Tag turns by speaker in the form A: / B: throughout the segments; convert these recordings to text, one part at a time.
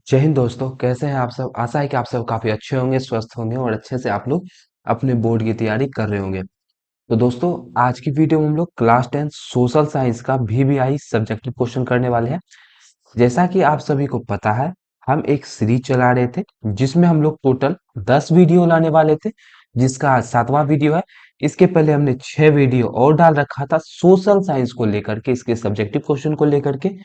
A: जय हिंद दोस्तों, कैसे हैं आप सब। आशा है कि आप सब काफी अच्छे होंगे, स्वस्थ होंगे और अच्छे से आप लोग अपने बोर्ड की तैयारी कर रहे होंगे। तो दोस्तों, आज की वीडियो में हम लोग क्लास 10 सोशल साइंस का VBI सब्जेक्टिव क्वेश्चन करने वाले हैं। जैसा कि आप सभी को पता है, हम एक सीरीज चला रहे थे जिसमें हम लोग टोटल 10 वीडियो लाने वाले थे, जिसका आज 7वां वीडियो है। इसके पहले हमने 6 वीडियो और डाल रखा था सोशल साइंस को लेकर के, इसके सब्जेक्टिव क्वेश्चन को लेकर के।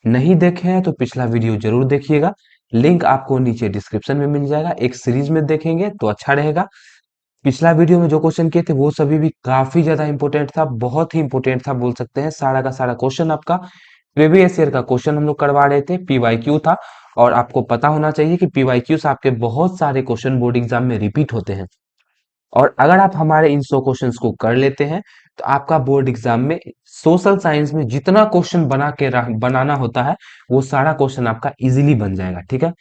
A: नहीं देखे हैं तो पिछला वीडियो जरूर देखिएगा। लिंक आपको नीचे डिस्क्रिप्शन में मिल जाएगा। एक सीरीज में देखेंगे तो अच्छा रहेगा। पिछला वीडियो में जो क्वेश्चन किए थे वो सभी भी काफी ज्यादा इंपॉर्टेंट था, बहुत ही इंपॉर्टेंट था बोल सकते हैं। सारा का सारा क्वेश्चन आपका प्रीवियस ईयर का क्वेश्चन हम लोग करवा रहे थे, PYQ था। और आपको पता होना चाहिए कि PYQ से आपके बहुत सारे क्वेश्चन बोर्ड एग्जाम में रिपीट होते हैं। और अगर आप हमारे इन 100 क्वेश्चंस को कर लेते हैं तो आपका बोर्ड एग्जाम में सोशल साइंस में जितना क्वेश्चन बनाना होता है वो सारा क्वेश्चन आपका इजीली बन जाएगा। ठीक है।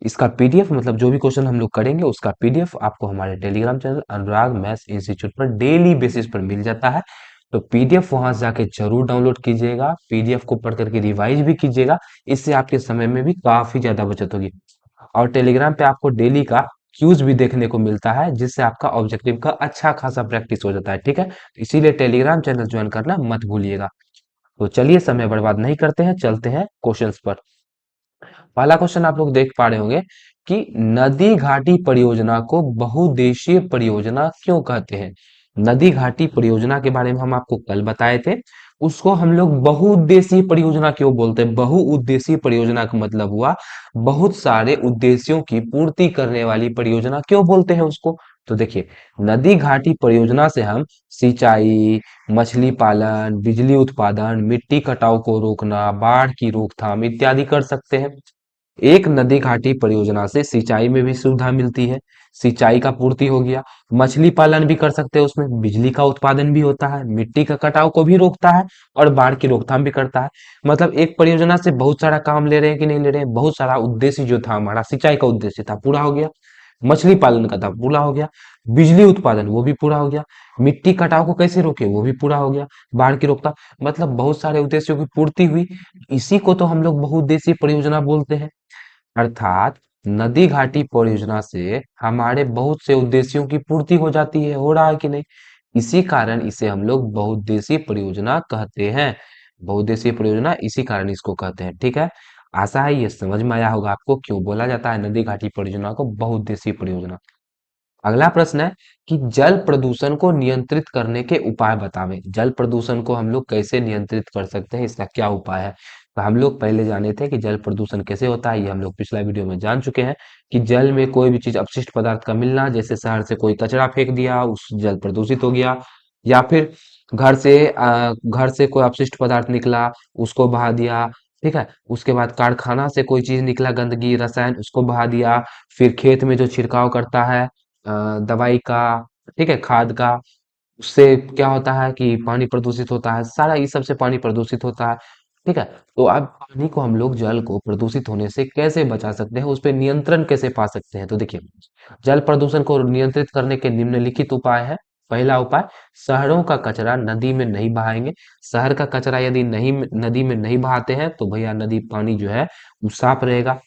A: इसका PDF मतलब जो भी क्वेश्चन हम लोग करेंगे उसका PDF आपको हमारे टेलीग्राम चैनल अनुराग मैथ्स इंस्टीट्यूट पर डेली बेसिस पर मिल जाता है। तो PDF वहां से जाके जरूर डाउनलोड कीजिएगा, PDF को पढ़ करके रिवाइज भी कीजिएगा। इससे आपके समय में भी काफी ज्यादा बचत होगी। और टेलीग्राम पे आपको डेली का क्यूज भी देखने को मिलता है, जिससे आपका ऑब्जेक्टिव का अच्छा खासा प्रैक्टिस हो जाता है। ठीक है, तो इसीलिए टेलीग्राम चैनल ज्वाइन करना मत भूलिएगा। तो चलिए समय बर्बाद नहीं करते हैं, चलते हैं क्वेश्चंस पर। पहला क्वेश्चन आप लोग देख पा रहे होंगे कि नदी घाटी परियोजना को बहुउद्देशीय परियोजना क्यों कहते हैं। नदी घाटी परियोजना के बारे में हम आपको कल बताए थे। उसको हम लोग बहुउद्देशीय परियोजना क्यों बोलते हैं। बहुउद्देशीय परियोजना का मतलब हुआ बहुत सारे उद्देश्यों की पूर्ति करने वाली परियोजना क्यों बोलते हैं उसको। तो देखिए, नदी घाटी परियोजना से हम सिंचाई, मछली पालन, बिजली उत्पादन, मिट्टी कटाव को रोकना, बाढ़ की रोकथाम इत्यादि कर सकते हैं। एक नदी घाटी परियोजना से सिंचाई में भी सुविधा मिलती है, सिंचाई का पूर्ति हो गया। मछली पालन भी कर सकते हैं, उसमें बिजली का उत्पादन भी होता है, मिट्टी का कटाव को भी रोकता है और बाढ़ की रोकथाम भी करता है। मतलब एक परियोजना से बहुत सारा काम ले रहे हैं कि नहीं ले रहे हैं। बहुत सारा उद्देश्य जो था हमारा, सिंचाई का उद्देश्य था पूरा हो गया, मछली पालन का था पूरा हो गया, बिजली उत्पादन वो भी पूरा हो गया, मिट्टी कटाव को कैसे रोके वो भी पूरा हो गया, बाढ़ की रोकथाम। मतलब बहुत सारे उद्देश्यों की पूर्ति हुई। इसी को तो हम लोग बहुउद्देशीय परियोजना बोलते हैं। अर्थात नदी घाटी परियोजना से हमारे बहुत से उद्देश्यों की पूर्ति हो जाती है। हो रहा है कि नहीं। इसी कारण इसे हम लोग बहुउद्देशीय परियोजना कहते हैं। बहुउद्देशीय परियोजना इसी कारण इसको कहते हैं। ठीक है। आशा है ये समझ में आया होगा आपको क्यों बोला जाता है नदी घाटी परियोजना को बहुउद्देशीय परियोजना। अगला प्रश्न है कि जल प्रदूषण को नियंत्रित करने के उपाय बतावें। जल प्रदूषण को हम लोग कैसे नियंत्रित कर सकते हैं, इसका क्या उपाय है। तो हम लोग पहले जाने थे कि जल प्रदूषण कैसे होता है, ये हम लोग पिछला वीडियो में जान चुके हैं कि जल में कोई भी चीज अपशिष्ट पदार्थ का मिलना, जैसे शहर से कोई कचरा फेंक दिया उस जल प्रदूषित हो गया, या फिर घर से कोई अपशिष्ट पदार्थ निकला उसको बहा दिया। ठीक है। उसके बाद कारखाना से कोई चीज निकला, गंदगी रसायन, उसको बहा दिया। फिर खेत में जो छिड़काव करता है दवाई का, ठीक है, खाद का, उससे क्या होता है कि पानी प्रदूषित होता है। सारा इस सब से पानी प्रदूषित होता है। ठीक है। तो अब पानी को हम लोग, जल को प्रदूषित होने से कैसे बचा सकते हैं, उस पर नियंत्रण कैसे पा सकते हैं। तो देखिए, जल प्रदूषण को नियंत्रित करने के निम्नलिखित उपाय है। पहला उपाय, शहरों का कचरा नदी में नहीं बहाएंगे। शहर का कचरा यदि नहीं नदी में नहीं बहाते हैं तो भैया नदी पानी जो है वो साफ रहेगा।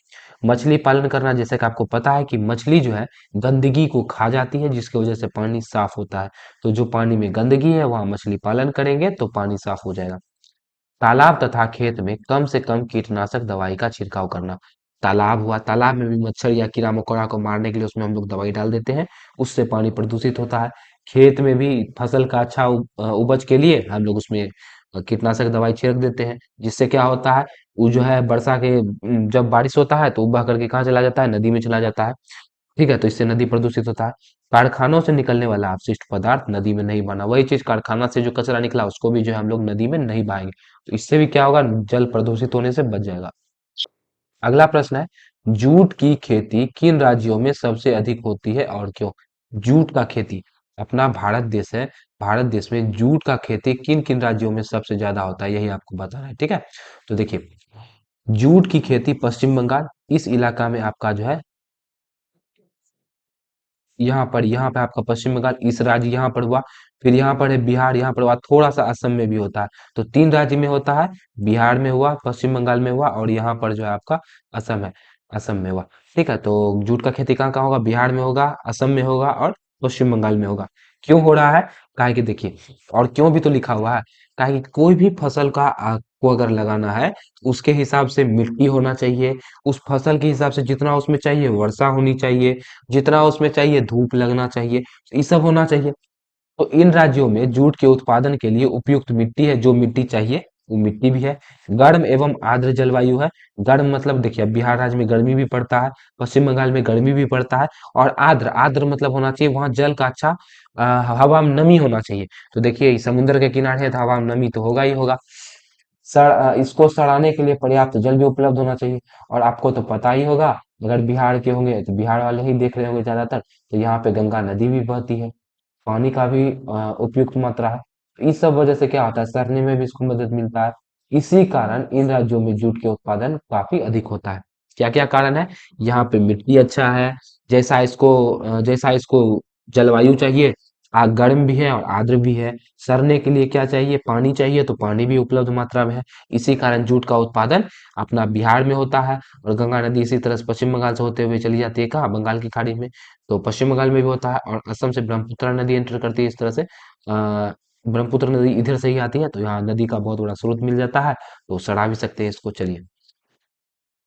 A: मछली पालन करना, जैसे कि आपको पता है कि मछली जो है गंदगी को खा जाती है, जिसकी वजह से पानी साफ होता है। तो जो पानी में गंदगी है वहां मछली पालन करेंगे तो पानी साफ हो जाएगा। तालाब तथा खेत में कम से कम कीटनाशक दवाई का छिड़काव करना। तालाब हुआ, तालाब में भी मच्छर या कीड़ा मकोड़ा को मारने के लिए उसमें हम लोग दवाई डाल देते हैं, उससे पानी प्रदूषित होता है। खेत में भी फसल का अच्छा उपज के लिए हम लोग उसमें कीटनाशक दवाई छिड़क देते हैं, जिससे क्या होता है, वो जो है वर्षा के जब बारिश होता है तो वो बह करके कहाँ चला जाता है, नदी में चला जाता है। ठीक है। तो इससे नदी प्रदूषित होता है। कारखानों से निकलने वाला अपशिष्ट पदार्थ नदी में नहीं बना, वही चीज कारखाना से जो कचरा निकला उसको भी जो है हम लोग नदी में नहीं बहाएंगे। तो इससे भी क्या होगा, जल प्रदूषित होने से बच जाएगा। अगला प्रश्न है, जूट की खेती किन राज्यों में सबसे अधिक होती है और क्यों। जूट का खेती, अपना भारत देश है, भारत देश में जूट का खेती किन किन राज्यों में सबसे ज्यादा होता है, यही आपको बताना है। ठीक है। तो देखिए, जूट की खेती पश्चिम बंगाल, इस इलाका में आपका जो है, यहाँ पे आपका पश्चिम बंगाल इस राज्य यहाँ पर हुआ। फिर यहाँ पर है बिहार, यहाँ पर हुआ, थोड़ा सा असम में भी होता है। तो 3 राज्य में होता है, बिहार में हुआ, पश्चिम बंगाल में हुआ और यहाँ पर जो है आपका असम है। असम में होगा। ठीक है, तो जूट का खेती कहाँ कहाँ होगा? बिहार में होगा, असम में होगा और पश्चिम बंगाल में होगा। क्यों हो रहा है? काहे कि देखिए, और क्यों भी तो लिखा हुआ है, काहे कि कोई भी फसल का आपको अगर लगाना है तो उसके हिसाब से मिट्टी होना चाहिए, उस फसल के हिसाब से जितना उसमें चाहिए वर्षा होनी चाहिए, जितना उसमें चाहिए धूप लगना चाहिए, ये सब होना चाहिए। तो इन राज्यों में जूट के उत्पादन के लिए उपयुक्त मिट्टी है, जो मिट्टी चाहिए वो मिट्टी भी है। गर्म एवं आर्द्र जलवायु है। गर्म मतलब देखिए, अब बिहार राज्य में गर्मी भी पड़ता है, पश्चिम बंगाल में गर्मी भी पड़ता है। और आर्द्र, आर्द्र मतलब होना चाहिए वहां जल का अच्छा, हवा में नमी होना चाहिए। तो देखिए समुद्र के किनारे है तो हवा में नमी तो होगा ही होगा। इसको सड़ाने के लिए पर्याप्त जल भी उपलब्ध होना चाहिए। और आपको तो पता ही होगा, अगर बिहार के होंगे तो बिहार वाले ही देख रहे होंगे ज्यादातर, तो यहाँ पे गंगा नदी भी बहती है, पानी का भी उपयुक्त मात्रा है। इस सब वजह से क्या होता है, सड़ने में भी इसको मदद मिलता है। इसी कारण इन राज्यों में जूट के उत्पादन काफी अधिक होता है। क्या क्या कारण है? यहाँ पे मिट्टी अच्छा है, जैसा इसको जलवायु चाहिए, गर्म भी है और आर्द्र भी है। सड़ने के लिए क्या चाहिए? पानी चाहिए, तो पानी भी उपलब्ध मात्रा में है। इसी कारण जूट का उत्पादन अपना बिहार में होता है। और गंगा नदी इसी तरह से पश्चिम बंगाल से होते हुए चली जाती है कहाँ? बंगाल की खाड़ी में। तो पश्चिम बंगाल में भी होता है। और असम से ब्रह्मपुत्र नदी एंटर करती है इस तरह से, ब्रह्मपुत्र नदी इधर से ही आती है, तो यहाँ नदी का बहुत बड़ा स्रोत मिल जाता है, तो सड़ा भी सकते हैं इसको। चलिए,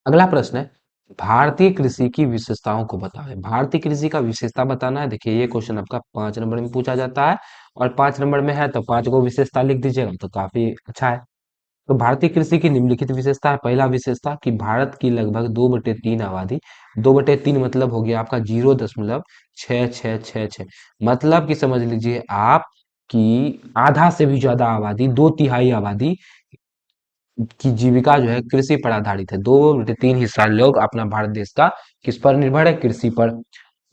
A: अगला प्रश्न है, भारतीय कृषि की विशेषताओं को बताएं। भारतीय कृषि का विशेषता बताना है। देखिए ये क्वेश्चन आपका 5 नंबर में पूछा जाता है, और 5 नंबर में है तो 5 को विशेषता लिख दीजिएगा तो काफी अच्छा है। तो भारतीय कृषि की निम्नलिखित विशेषता है। पहला विशेषता कि भारत की लगभग 2/3 आबादी, 2/3 मतलब हो गया आपका 0.6666, मतलब कि समझ लीजिए आप कि आधा से भी ज्यादा आबादी, 2/3 आबादी की जीविका जो है कृषि पर आधारित है। 2/3 हिस्सा लोग अपना भारत देश का किस पर निर्भर है? कृषि पर।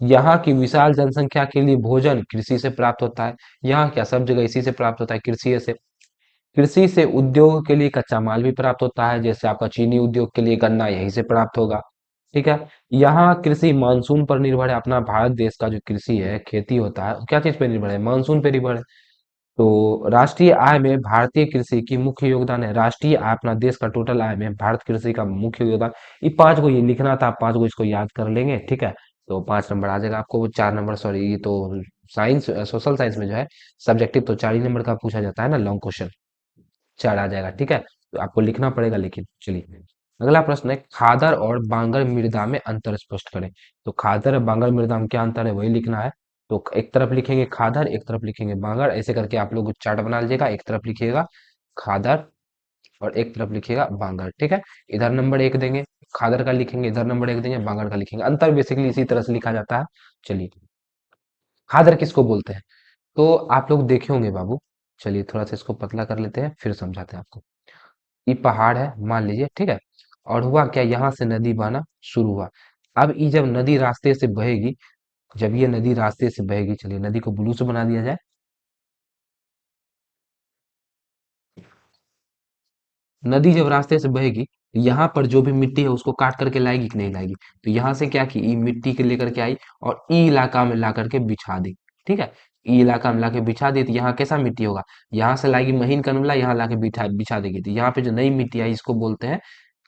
A: यहाँ की विशाल जनसंख्या के लिए भोजन कृषि से प्राप्त होता है। यहाँ क्या सब जगह इसी से प्राप्त होता है, कृषि से। कृषि से उद्योग के लिए कच्चा माल भी प्राप्त होता है, जैसे आपका चीनी उद्योग के लिए गन्ना यहीं से प्राप्त होगा। ठीक है। यहाँ कृषि मानसून पर निर्भर है। अपना भारत देश का जो कृषि है, खेती होता है, वो क्या चीज पे निर्भर है? मानसून पे निर्भर है। तो राष्ट्रीय आय में भारतीय कृषि की मुख्य योगदान है। राष्ट्रीय आय, अपना देश का टोटल आय में भारत कृषि का मुख्य योगदान। ये 5 को ये लिखना था, 5 को इसको याद कर लेंगे। ठीक है, तो 5 नंबर आ जाएगा आपको। वो 4 नंबर, सॉरी, ये तो साइंस, सोशल साइंस में जो है सब्जेक्टिव तो 4 ही नंबर का पूछा जाता है ना, लॉन्ग क्वेश्चन। 4 आ जाएगा। ठीक है, तो आपको लिखना पड़ेगा लेकिन। चलिए, अगला प्रश्न है, खादर और बांगर मृदा में अंतर स्पष्ट करें। तो खादर और बांगर मृदा में क्या अंतर है वही लिखना है। तो एक तरफ लिखेंगे खादर, एक तरफ लिखेंगे बांगर, ऐसे करके आप लोग चार्ट बना लीजिएगा। एक तरफ लिखिएगा खादर और एक तरफ लिखिएगा बांगर। ठीक है, इधर नंबर 1 देंगे, खादर का लिखेंगे, इधर नंबर 1 देंगे, बांगर का लिखेंगे। अंतर बेसिकली इसी तरह से लिखा जाता है। चलिए, खादर किसको बोलते हैं? तो आप लोग देखे होंगे बाबू। चलिए थोड़ा सा इसको पतला कर लेते हैं, फिर समझाते हैं आपको। ये पहाड़ है मान लीजिए, ठीक है। और हुआ क्या, यहाँ से नदी बहना शुरू हुआ। अब ये जब नदी रास्ते से बहेगी, जब ये नदी रास्ते से बहेगी, चलिए नदी को ब्लू से बना दिया जाए। नदी जब रास्ते से बहेगी, यहाँ पर जो भी मिट्टी है उसको काट करके लाएगी कि नहीं लाएगी? तो यहाँ से क्या की, ई मिट्टी के लेकर के आई और ई इलाका में ला करके बिछा दी। ठीक है, ई इलाका में लाके बिछा दी, तो यहाँ कैसा मिट्टी होगा? यहाँ से लाएगी महीन कनवला, यहाँ लाके बिठा बिछा देगी, तो यहाँ पे जो नई मिट्टी आई इसको बोलते हैं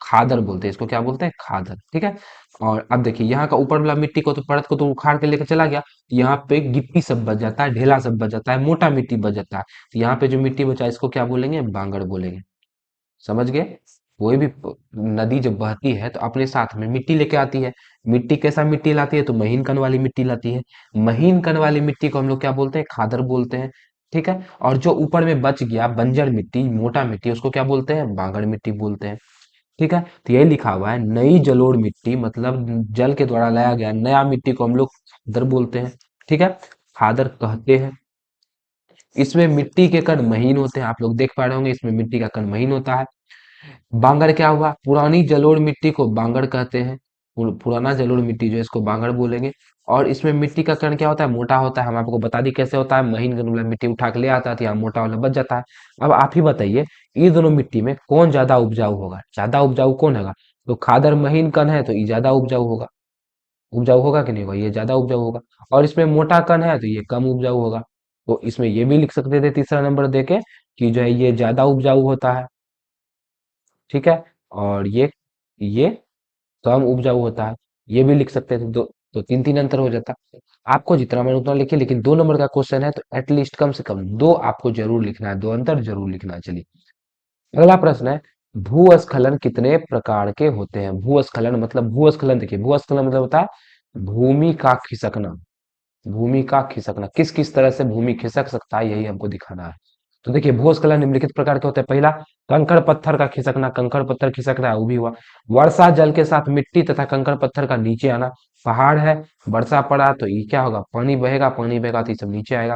A: खादर, बोलते हैं इसको। क्या बोलते हैं? खादर। ठीक है। और अब देखिए, यहाँ का ऊपर वाला मिट्टी को तो, परत को तो उखाड़ के लेकर चला गया, तो यहाँ पे गिट्टी सब बच जाता है, ढेला सब बच जाता है, मोटा मिट्टी बच जाता है। तो यहाँ पे जो मिट्टी बचा है इसको क्या बोलेंगे? बांगड़ बोलेंगे। समझ गए? कोई भी नदी जब बहती है तो अपने साथ में मिट्टी लेके आती है। मिट्टी कैसा मिट्टी लाती है? तो महीन कण वाली मिट्टी लाती है। महीन कण वाली मिट्टी को हम लोग क्या बोलते हैं? खादर बोलते हैं। ठीक है। और जो ऊपर में बच गया बंजर मिट्टी, मोटा मिट्टी, उसको क्या बोलते हैं? बांगड़ मिट्टी बोलते हैं। ठीक है, तो यही लिखा हुआ है, नई जलोढ़ मिट्टी मतलब जल के द्वारा लाया गया नया मिट्टी को हम लोग खादर बोलते हैं। ठीक है, खादर कहते हैं। इसमें मिट्टी के कण महीन होते हैं, आप लोग देख पा रहे होंगे इसमें मिट्टी का कण महीन होता है। बांगर क्या हुआ? पुरानी जलोढ़ मिट्टी को बांगर कहते हैं। पुराना जलोढ़ मिट्टी जो है इसको बांगर बोलेंगे। और इसमें मिट्टी का कण क्या होता है? मोटा होता है। हम आपको बता दी कैसे होता है। महीन कण वाला मिट्टी उठा के ले आता है तो यहाँ मोटा वाला बच जाता है। अब आप ही बताइए, ये दोनों मिट्टी में कौन ज्यादा उपजाऊ होगा? ज्यादा उपजाऊ कौन होगा? तो खादर महीन कण है तो ये ज्यादा उपजाऊ होगा। उपजाऊ होगा कि नहीं होगा? ये ज्यादा उपजाऊ होगा। और इसमें मोटा कण है तो ये कम उपजाऊ होगा। तो इसमें ये भी लिख सकते थे तीसरा नंबर देके कि जो है ये ज्यादा उपजाऊ होता है। ठीक है। और ये कम उपजाऊ होता है, ये भी लिख सकते थे। दो तो तीन तीन अंतर हो जाता। आपको जितना मन उतना लिखिए, लेकिन 2 नंबर का क्वेश्चन है तो एटलीस्ट कम से कम दो आपको जरूर लिखना है, दो अंतर जरूर लिखना है। चलिए, अगला प्रश्न है, भूस्खलन कितने प्रकार के होते हैं? भूस्खलन मतलब, भूस्खलन देखिए, भूस्खलन मतलब होता है भूमि का खिसकना। भूमि का खिसकना, किस किस तरह से भूमि खिसक सकता है, यही हमको दिखाना है। तो देखिए, भूस्खलन निम्नलिखित प्रकार के होते हैं। पहला, कंकड़ पत्थर का खिसकना, कंकड़ पत्थर खिसक रहा है, वो भी हुआ। वर्षा जल के साथ मिट्टी तथा कंकड़ पत्थर का नीचे आना। पहाड़ है, वर्षा पड़ा तो ये क्या होगा, पानी बहेगा, पानी बहेगा तो ये सब नीचे आएगा।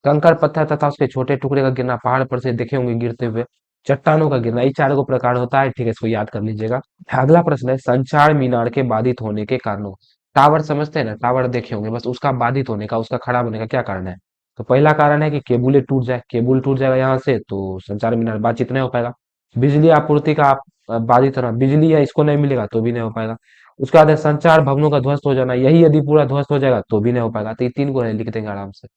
A: कंकड़ पत्थर तथा उसके छोटे टुकड़े का गिरना, पहाड़ पर से देखे होंगे गिरते हुए। चट्टानों का गिरना, ये चार गो प्रकार होता है, ठीक है, इसको याद कर लीजिएगा। अगला प्रश्न है, संचार मीनार के बाधित होने के कारणों। टावर समझते हैं ना, टावर देखे होंगे, बस उसका बाधित होने का, उसका खराब होने का क्या कारण है? तो पहला कारण है कि केबुलें टूट जाए, केबुल टूट जाएगा यहाँ से तो संचार मीनार बातचीत नहीं हो पाएगा। बिजली आपूर्ति का बाधित होना, बिजली है इसको नहीं मिलेगा तो भी नहीं हो पाएगा। उसके बाद है संचार भवनों का ध्वस्त हो जाना, यही यदि पूरा ध्वस्त हो जाएगा तो भी नहीं हो पाएगा। तो ये तीन को है, लिख देंगे आराम से।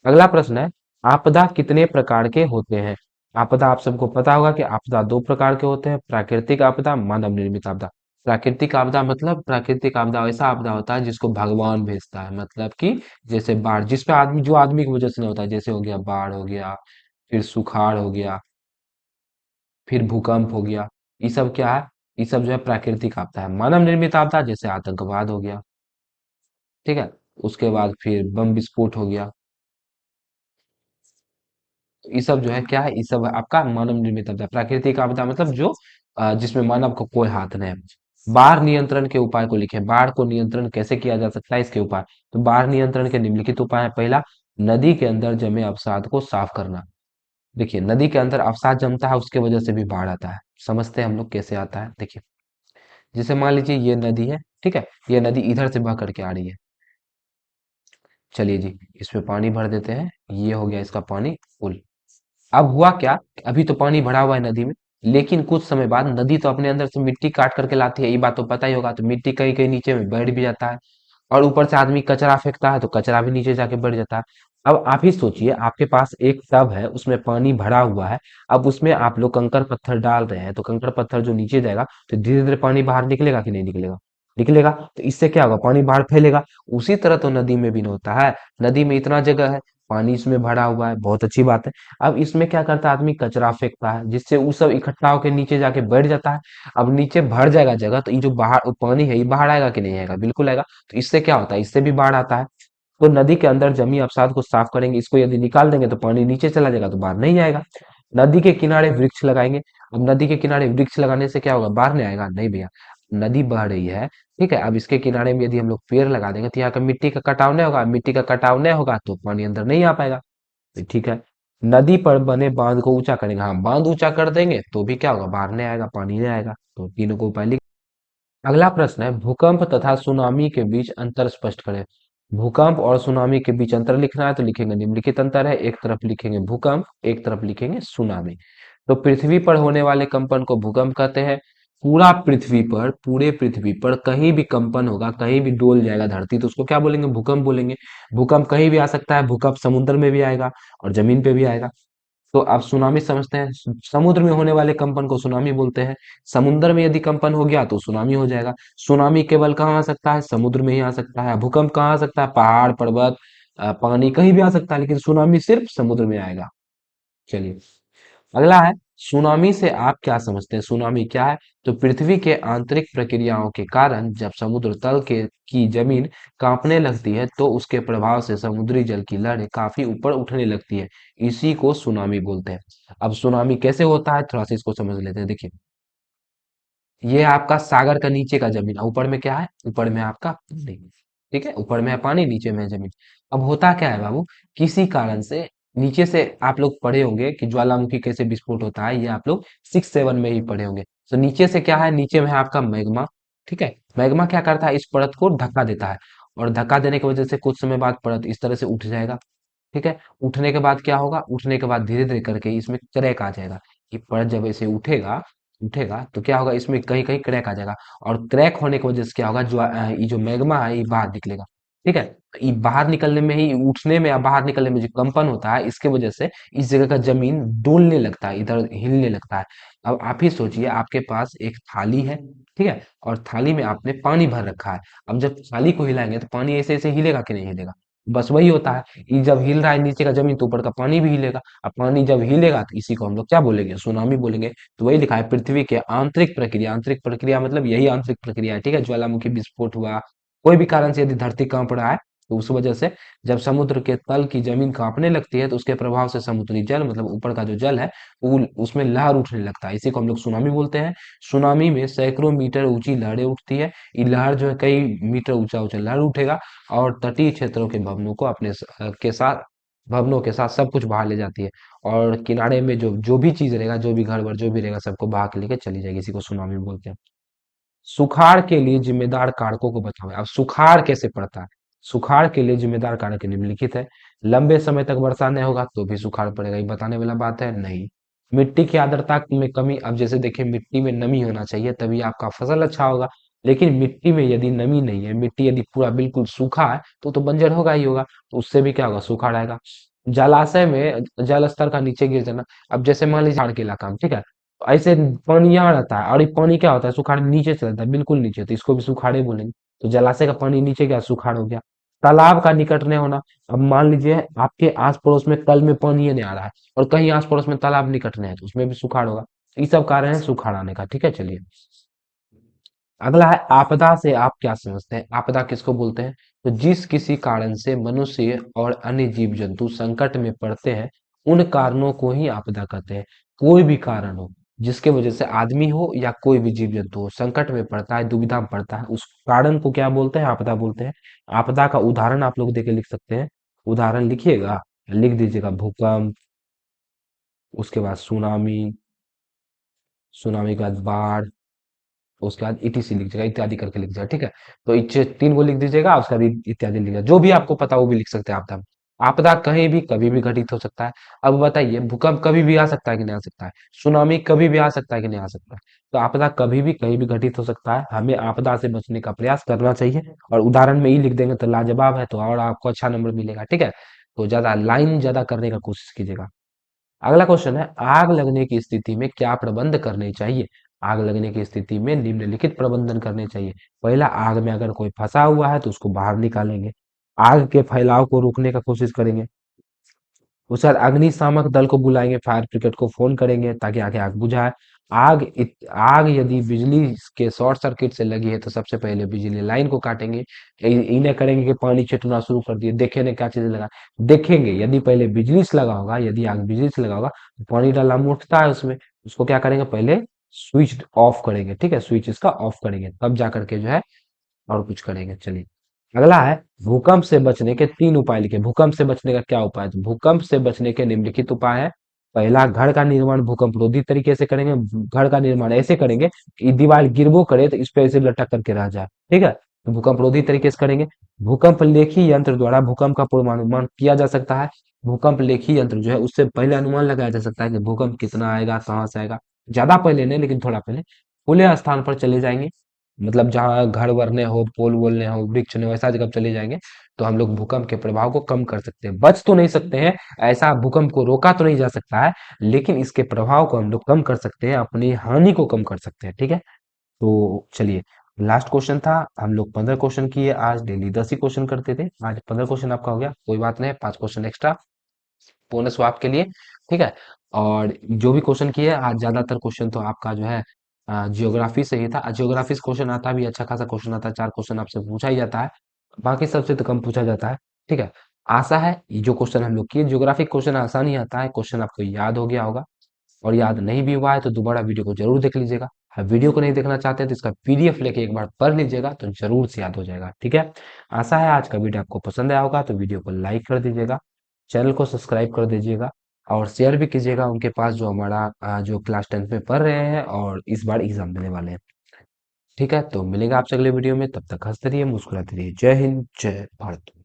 A: अगला प्रश्न है, आपदा कितने प्रकार के होते हैं? आपदा आप सबको पता होगा कि आपदा दो प्रकार के होते हैं, प्राकृतिक आपदा, मानव निर्मित आपदा। प्राकृतिक आपदा मतलब, प्राकृतिक आपदा ऐसा आपदा होता है जिसको भगवान भेजता है, मतलब कि जैसे बाढ़, जिसपे आदमी, जो आदमी की वजह से नहीं होता है, जैसे हो गया बाढ़ हो गया, फिर सुखाड़ हो गया, फिर भूकंप हो गया। ये सब क्या है? ये सब जो है प्राकृतिक आपदा है। मानव निर्मित आपदा जैसे आतंकवाद हो गया, ठीक है, उसके बाद फिर बम विस्फोट हो गया। ये सब जो है क्या है, ये सब आपका मानव निर्मित आपदा। प्राकृतिक आपदा मतलब जो जिसमें मानव को कोई हाथ नहीं है। बाढ़ नियंत्रण के उपाय को लिखें, बाढ़ को नियंत्रण कैसे किया जा सकता है, इसके उपाय। तो बाढ़ नियंत्रण के निम्नलिखित उपाय है। पहला, नदी के अंदर जमे अवसाद को साफ करना। देखिए, नदी के अंदर अवसाद जमता है, उसके वजह से भी बाढ़ आता है। समझते हैं हम लोग कैसे आता है, देखिए। जैसे मान लीजिए ये नदी है, ठीक है, ये नदी इधर से बह करके आ रही है। चलिए जी, इसमें पानी भर देते हैं, ये हो गया इसका पानी फुल। अब हुआ क्या, कि अभी तो पानी भरा हुआ है नदी में, लेकिन कुछ समय बाद नदी तो अपने अंदर से मिट्टी काट करके लाती है, ये बात तो पता ही होगा। तो मिट्टी कहीं कहीं नीचे में बैठ भी जाता है, और ऊपर से आदमी कचरा फेंकता है तो कचरा भी नीचे जाके बैठ जाता है। अब आप ही सोचिए, आपके पास एक टब है, उसमें पानी भरा हुआ है। अब उसमें आप लोग कंकड़ पत्थर डाल रहे हैं, तो कंकड़ पत्थर जो नीचे जाएगा तो धीरे धीरे पानी बाहर निकलेगा कि नहीं निकलेगा? निकलेगा। तो इससे क्या होगा, पानी बाहर फैलेगा। उसी तरह तो नदी में भी नहीं होता है। नदी में इतना जगह है, पानी इसमें भरा हुआ है, बहुत अच्छी बात है। अब इसमें क्या करता है, आदमी कचरा फेंकता है, जिससे वो सब इकट्ठा होकर नीचे जाके बैठ जाता है। अब नीचे भर जाएगा जगह, तो ये जो बाहर पानी है, ये बाहर आएगा कि नहीं आएगा? बिल्कुल आएगा। तो इससे क्या होता है, इससे भी बाढ़ आता है। तो नदी के अंदर जमी अवसाद को साफ करेंगे, इसको यदि निकाल देंगे तो पानी नीचे चला जाएगा, तो बाहर नहीं आएगा। नदी के किनारे वृक्ष लगाएंगे। अब नदी के किनारे वृक्ष लगाने से क्या होगा, बाहर नहीं आएगा? नहीं भैया, नदी बह रही है, ठीक है, अब इसके किनारे में यदि हम लोग पेड़ लगा देंगे तो यहाँ का मिट्टी का कटाव नहीं होगा, मिट्टी का कटाव नहीं होगा तो पानी अंदर नहीं आ पाएगा। तो ठीक है। नदी पर बने बांध को ऊंचा करेंगे, हाँ, बांध ऊंचा कर देंगे तो भी क्या होगा, बाहर नहीं आएगा, पानी नहीं आएगा। तो तीनों को उपाय लिख। अगला प्रश्न है, भूकंप तथा सुनामी के बीच अंतर स्पष्ट करें। भूकंप और सुनामी के बीच अंतर लिखना है तो लिखेंगे, निम्नलिखित अंतर है, एक तरफ लिखेंगे भूकंप, एक तरफ लिखेंगे सुनामी। तो पृथ्वी पर होने वाले कंपन को भूकंप कहते हैं। पूरा पृथ्वी पर, पूरे पृथ्वी पर कहीं भी कंपन होगा, कहीं भी डोल जाएगा धरती, तो उसको क्या बोलेंगे, भूकंप बोलेंगे। भूकंप कहीं भी आ सकता है, भूकंप समुद्र में भी आएगा और जमीन पे भी आएगा। तो आप सुनामी समझते हैं, समुद्र में होने वाले कंपन को सुनामी बोलते हैं। समुद्र में यदि कंपन हो गया तो सुनामी हो जाएगा। सुनामी केवल कहाँ आ सकता है, समुद्र में ही आ सकता है। भूकंप कहाँ आ सकता है, पहाड़ पर्वत, पानी कहीं भी आ सकता है, लेकिन सुनामी सिर्फ समुद्र में आएगा। चलिए, अगला है, सुनामी से आप क्या समझते हैं? सुनामी क्या है? तो पृथ्वी के आंतरिक प्रक्रियाओं के कारण जब समुद्र तल के की जमीन कांपने लगती है तो उसके प्रभाव से समुद्री जल की लहरें काफी ऊपर उठने लगती है। इसी को सुनामी बोलते हैं। अब सुनामी कैसे होता है, थोड़ा सा इसको समझ लेते हैं। देखिए, ये आपका सागर का नीचे का जमीन, ऊपर में क्या है, ऊपर में आपका पानी, ठीक है, ऊपर में है पानी, नीचे में है जमीन। अब होता क्या है बाबू, किसी कारण से नीचे से आप लोग पढ़े होंगे कि ज्वालामुखी कैसे विस्फोट होता है, ये आप लोग 6 7 में ही पढ़े होंगे। तो नीचे से क्या है, नीचे में है आपका मैग्मा, ठीक है। मैग्मा क्या करता है, इस परत को धक्का देता है, और धक्का देने की वजह से कुछ समय बाद परत इस तरह से उठ जाएगा, ठीक है। उठने के बाद क्या होगा, उठने के बाद धीरे धीरे करके इसमें क्रैक आ जाएगा। ये परत जब ऐसे उठेगा, उठेगा तो क्या होगा, इसमें कहीं कहीं क्रैक आ जाएगा, और क्रैक होने की वजह से क्या होगा, जो ये जो मैग्मा है ये बाहर निकलेगा, ठीक है। तो ये बाहर निकलने में ही, उठने में या बाहर निकलने में जो कंपन होता है, इसके वजह से इस जगह का जमीन डोलने लगता है, इधर हिलने लगता है। अब आप ही सोचिए, आपके पास एक थाली है, ठीक है, और थाली में आपने पानी भर रखा है। अब जब थाली को हिलाएंगे तो पानी ऐसे ऐसे हिलेगा कि नहीं हिलेगा? बस वही होता है, ये जब हिल रहा है नीचे का जमीन तो ऊपर का पानी भी हिलेगा। अब पानी जब हिलेगा तो इसी को हम लोग क्या बोलेंगे? सुनामी बोलेंगे। तो वही लिखा है, पृथ्वी के आंतरिक प्रक्रिया, आंतरिक प्रक्रिया मतलब यही आंतरिक प्रक्रिया है, ठीक है। ज्वालामुखी विस्फोट हुआ, कोई भी कारण से यदि धरती कांप रहा है तो उस वजह से जब समुद्र के तल की जमीन कांपने लगती है तो उसके प्रभाव से समुद्री जल मतलब ऊपर का जो जल है वो उसमें लहर उठने लगता है, इसी को हम लोग सुनामी बोलते हैं। सुनामी में सैकड़ों मीटर ऊंची लहरें उठती है। ये लहर जो है कई मीटर ऊंचा ऊंचा लहर उठेगा और तटीय क्षेत्रों के भवनों को के साथ भवनों के साथ सब कुछ बहा ले जाती है। और किनारे में जो जो भी चीज रहेगा, जो भी घर वर जो भी रहेगा, सबको बहा के लेके चली जाएगी, इसी को सुनामी बोलते हैं। सुखाड़ के लिए जिम्मेदार कारकों को बताओ। अब सुखाड़ कैसे पड़ता है? सुखाड़ के लिए जिम्मेदार कारक निम्नलिखित है। लंबे समय तक वर्षा नहीं होगा तो भी सुखाड़ पड़ेगा, ये बताने वाला बात है नहीं। मिट्टी की आर्द्रता में कमी, अब जैसे देखिए मिट्टी में नमी होना चाहिए तभी आपका फसल अच्छा होगा, लेकिन मिट्टी में यदि नमी नहीं है, मिट्टी यदि पूरा बिल्कुल सूखा है तो बंजर होगा ही होगा, तो उससे भी क्या होगा? सुखाड़ आएगा। जलाशय में जल स्तर का नीचे गिर जाना, अब जैसे मान लीजिए पहाड़ के इलाका में, ठीक है, ऐसे पानी यहाँ रहता है और ये पानी क्या होता है? सुखाड़ नीचे चलता है, बिल्कुल नीचे, तो इसको भी सुखाड़े बोलेंगे। तो जलाशय का पानी नीचे गया, सुखाड़ हो गया। तालाब का निकट नहीं होना, अब मान लीजिए आपके आस पड़ोस में कल में पानी ही नहीं आ रहा है और कहीं आस पड़ोस में तालाब निकट नहीं है तो उसमें भी सुखाड़ होगा। ये सब कारण है सुखाड़ आने का, ठीक है। चलिए अगला है आपदा से आप क्या समझते हैं? आपदा किसको बोलते हैं? तो जिस किसी कारण से मनुष्य और अन्य जीव जंतु संकट में पड़ते हैं, उन कारणों को ही आपदा कहते हैं। कोई भी कारण हो जिसके वजह से आदमी हो या कोई भी जीव जंतु हो संकट में पड़ता है, दुविधा में पड़ता है, उस कारण को क्या बोलते हैं? आपदा बोलते हैं। आपदा का उदाहरण आप लोग देके लिख सकते हैं। उदाहरण लिखिएगा, लिख दीजिएगा भूकंप, उसके बाद सुनामी, सुनामी के बाद बाढ़, उसके बाद ईटीसी लिख दीजिएगा, इत्यादि करके लिख दीजिएगा, ठीक है। तो इच्छे तीन को लिख दीजिएगा, उसके बाद इत्यादि लिख दीजिएगा, जो भी आपको पता वो भी लिख सकते हैं। आपदा में आपदा कहीं भी कभी भी घटित हो सकता है। अब बताइए भूकंप कभी भी आ सकता है कि नहीं आ सकता है? सुनामी कभी भी आ सकता है कि नहीं आ सकता है? तो आपदा कभी भी कहीं भी घटित हो सकता है, हमें आपदा से बचने का प्रयास करना चाहिए। और उदाहरण में ही लिख देंगे तो लाजवाब है, तो और आपको अच्छा नंबर मिलेगा, ठीक है। तो ज्यादा लाइन ज्यादा करने का कोशिश कीजिएगा। अगला क्वेश्चन है, आग लगने की स्थिति में क्या प्रबंध करने चाहिए? आग लगने की स्थिति में निम्नलिखित प्रबंधन करने चाहिए। पहला, आग में अगर कोई फंसा हुआ है तो उसको बाहर निकालेंगे। आग के फैलाव को रोकने का कोशिश करेंगे। उसके बाद अग्निशामक दल को बुलाएंगे, फायर ब्रिगेड को फोन करेंगे ताकि आगे आग बुझाए। आग यदि बिजली के शॉर्ट सर्किट से लगी है तो सबसे पहले बिजली लाइन को काटेंगे। इन्हें करेंगे कि पानी छिड़कना शुरू कर दिए, देखेंगे क्या चीज लगा, देखेंगे यदि पहले बिजली से लगा होगा, यदि आग बिजली से लगा होगा तो पानी डालना उठता है उसमें, उसको क्या करेंगे? पहले स्विच ऑफ करेंगे, ठीक है, स्विच इसका ऑफ करेंगे, तब जा करके जो है और कुछ करेंगे। चलिए अगला है, भूकंप से बचने के तीन उपाय लिखे। भूकंप से बचने का क्या उपाय है? तो भूकंप से बचने के निम्नलिखित उपाय है। पहला, घर का निर्माण भूकंप रोधी तरीके से करेंगे। घर का निर्माण ऐसे करेंगे कि दीवार गिरबो करे तो इस पे ऐसे लटक करके रह जाए, ठीक है। तो भूकंप रोधी तरीके से करेंगे। भूकंप लेखी यंत्र द्वारा भूकंप का पूर्वानुमान किया जा सकता है। भूकंप लेखी यंत्र जो है उससे पहले अनुमान लगाया जा सकता है कि भूकंप कितना आएगा, कहाँ से आएगा। ज्यादा पहले नहीं, लेकिन थोड़ा पहले खुले स्थान पर चले जाएंगे, मतलब जहाँ घर वर ने हो, पोल वोल ने हो, वृक्ष ने हो, ऐसा जगह चले जाएंगे तो हम लोग भूकंप के प्रभाव को कम कर सकते हैं। बच तो नहीं सकते हैं, ऐसा भूकंप को रोका तो नहीं जा सकता है, लेकिन इसके प्रभाव को हम लोग कम कर सकते हैं, अपनी हानि को कम कर सकते हैं, ठीक है। तो चलिए, लास्ट क्वेश्चन था। हम लोग 15 क्वेश्चन किए आज, डेली 10 ही क्वेश्चन करते थे, आज 15 क्वेश्चन आपका हो गया, कोई बात नहीं, 5 क्वेश्चन एक्स्ट्रा बोनस हुआ आपके लिए, ठीक है। और जो भी क्वेश्चन किए आज, ज्यादातर क्वेश्चन तो आपका जो है जियोग्राफी से ही था। जियोग्राफी से क्वेश्चन आता भी अच्छा खासा क्वेश्चन आता है, 4 क्वेश्चन आपसे पूछा ही जाता है, बाकी सबसे तो कम पूछा जाता है, ठीक है। आशा है ये जो क्वेश्चन हम लोग किए, जियोग्राफी क्वेश्चन आसान ही आता है, क्वेश्चन आपको याद हो गया होगा। और याद नहीं भी हुआ है तो दोबारा वीडियो को जरूर देख लीजिएगा। वीडियो को नहीं देखना चाहते हैं तो इसका पीडीएफ लेके एक बार पढ़ लीजिएगा तो जरूर से याद हो जाएगा, ठीक है। आशा है आज का वीडियो आपको पसंद आया होगा, तो वीडियो को लाइक कर दीजिएगा, चैनल को सब्सक्राइब कर दीजिएगा और शेयर भी कीजिएगा उनके पास जो हमारा जो क्लास 10 में पढ़ रहे हैं और इस बार एग्जाम देने वाले हैं, ठीक है। तो मिलेगा आपसे अगले वीडियो में, तब तक हंसते रहिए, मुस्कुराते रहिए। जय हिंद, जय भारत।